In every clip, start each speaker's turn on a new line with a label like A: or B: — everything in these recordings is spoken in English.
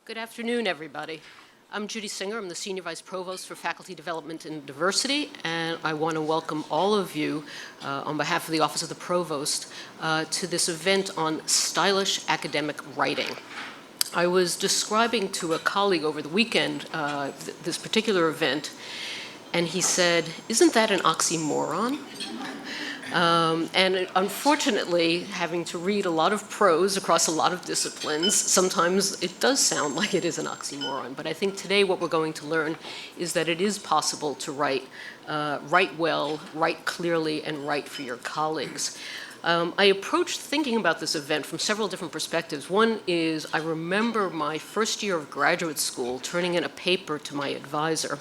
A: Good afternoon, everybody. I'm Judy Singer. I'm the Senior Vice Provost for Faculty Development and Diversity, and I want to welcome all of you on behalf of the Office of the Provost to this event on stylish academic writing. I was describing to a colleague over the weekend this particular event, and he said, "Isn't that an oxymoron?" And unfortunately, having to read a lot of prose across a lot of disciplines, sometimes it does sound like it is an oxymoron. But I think today what we're going to learn is that it is possible to write well, write clearly, and write for your colleagues. I approached thinking about this event from several different perspectives. One is I remember my first year of graduate school turning in a paper to my advisor.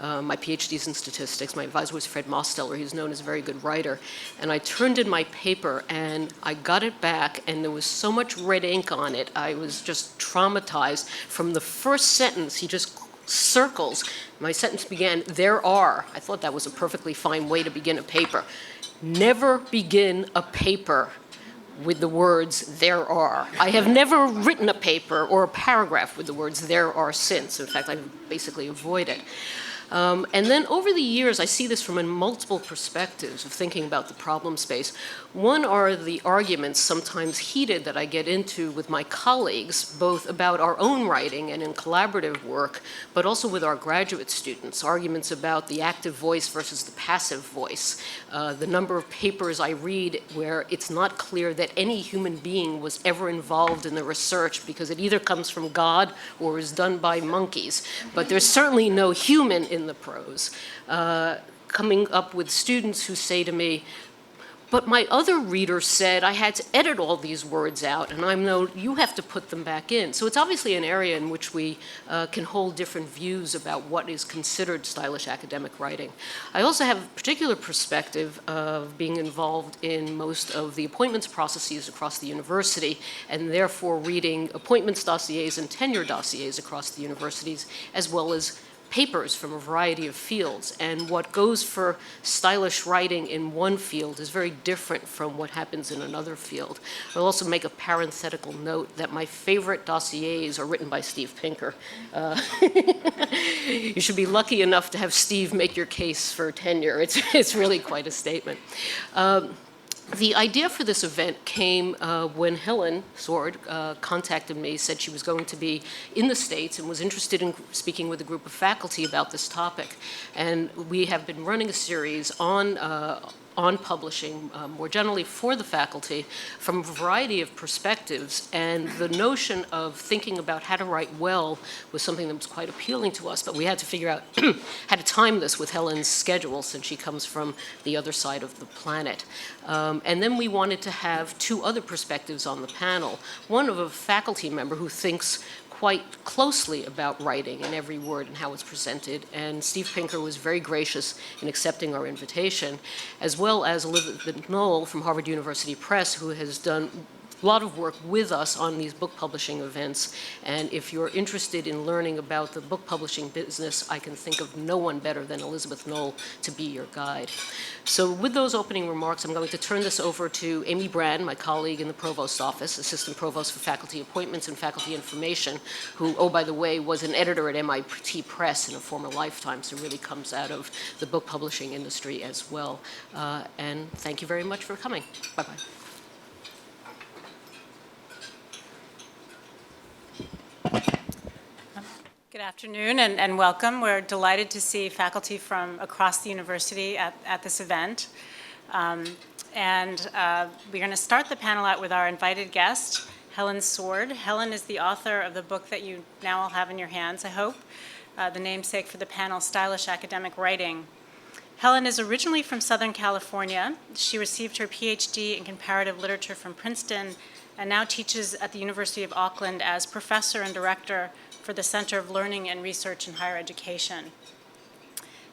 A: My PhD's in statistics. My advisor was Fred Mosteller. He's known as a very good writer. And I turned in my paper and I got it back and there was so much red ink on it. I was just traumatized. From the first sentence, he just circles. My sentence began, "There are." I thought that was a perfectly fine way to begin a paper. Never begin a paper with the words, "there are." I have never written a paper or a paragraph with the words, "there are" since. In fact, I basically avoid it. And then over the years, I see this from multiple perspectives of thinking about the problem space. One are the arguments, sometimes heated, that I get into with my colleagues, both about our own writing and in collaborative work, but also with our graduate students, arguments about the active voice versus the passive voice, the number of papers I read where it's not clear that any human being was ever involved in the research because it either comes from God or is done by monkeys. But there's certainly no human in the prose. Coming up with students who say to me, "But my other reader said I had to edit all these words out," and I'm no, "You have to put them back in." So it's obviously an area in which we can hold different views about what is considered stylish academic writing. I also have a particular perspective of being involved in most of the appointments processes across the university, and therefore reading appointments dossiers and tenure dossiers across the universities, as well as papers from a variety of fields. And what goes for stylish writing in one field is very different from what happens in another field. I'll also make a parenthetical note that my favorite dossiers are written by Steve Pinker. You should be lucky enough to have Steve make your case for tenure. It's really quite a statement. The idea for this event came when Helen Sword contacted me, said she was going to be in the States and was interested in speaking with a group of faculty about this topic. And we have been running a series on publishing, more generally for the faculty, from a variety of perspectives. And the notion of thinking about how to write well was something that was quite appealing to us, but we had to figure out how to time this with Helen's schedule, since she comes from the other side of the planet. And then we wanted to have two other perspectives on the panel. One of a faculty member who thinks quite closely about writing and every word and how it's presented, and Steve Pinker was very gracious in accepting our invitation, as well as Elizabeth Knoll from Harvard University Press, who has done a lot of work with us on these book publishing events. And if you're interested in learning about the book publishing business, I can think of no one better than Elizabeth Knoll to be your guide. So with those opening remarks, I'm going to turn this over to Amy Brand, my colleague in the Provost office, Assistant Provost for Faculty Appointments and Faculty Information, who, oh, by the way, was an editor at MIT Press in a former lifetime, so really comes out of the book publishing industry as well. And thank you very much for coming. Bye-bye.
B: Good afternoon and welcome. We're delighted to see faculty from across the university at this event. We're going to start the panel out with our invited guest, Helen Sword. Helen is the author of the book that you now all have in your hands, I hope, the namesake for the panel, Stylish Academic Writing. Helen is originally from Southern California. She received her PhD in comparative literature from Princeton and now teaches at the University of Auckland as professor and director for the Center of Learning and Research in Higher Education.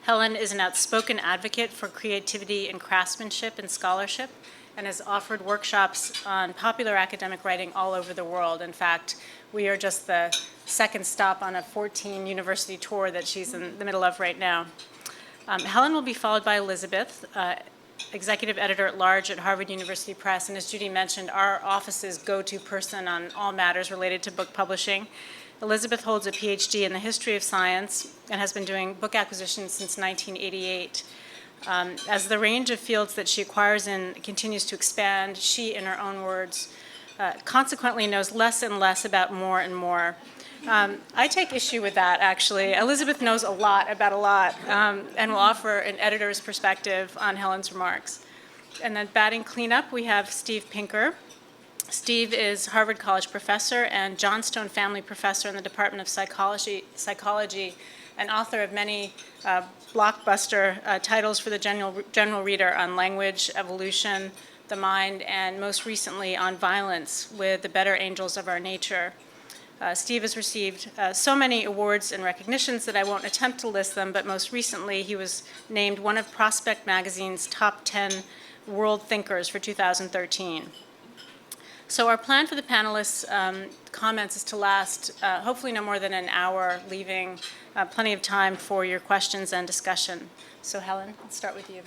B: Helen is an outspoken advocate for creativity and craftsmanship and scholarship and has offered workshops on popular academic writing all over the world. In fact, we are just the second stop on a 14-university tour that she's in the middle of right now. Helen will be followed by Elizabeth, executive editor-at-large at Harvard University Press, and as Judy mentioned, our office's go-to person on all matters related to book publishing. Elizabeth holds a PhD in the history of science and has been doing book acquisitions since 1988. As the range of fields that she acquires in continues to expand, she, in her own words, consequently knows less and less about more and more. I take issue with that, actually. Elizabeth knows a lot about a lot and will offer an editor's perspective on Helen's remarks. And then batting cleanup, we have Steve Pinker. Steve is Harvard College professor and Johnstone Family Professor in the Department of Psychology, and author of many blockbuster titles for the general reader on language, evolution, the mind, and most recently on violence with The Better Angels of Our Nature. Steve has received so many awards and recognitions that I won't attempt to list them, but most recently he was named one of Prospect Magazine's top 10 world thinkers for 2013. So our plan for the panelists' comments is to last hopefully no more than an hour, leaving plenty of time for your questions and discussion. So Helen, I'll start with you.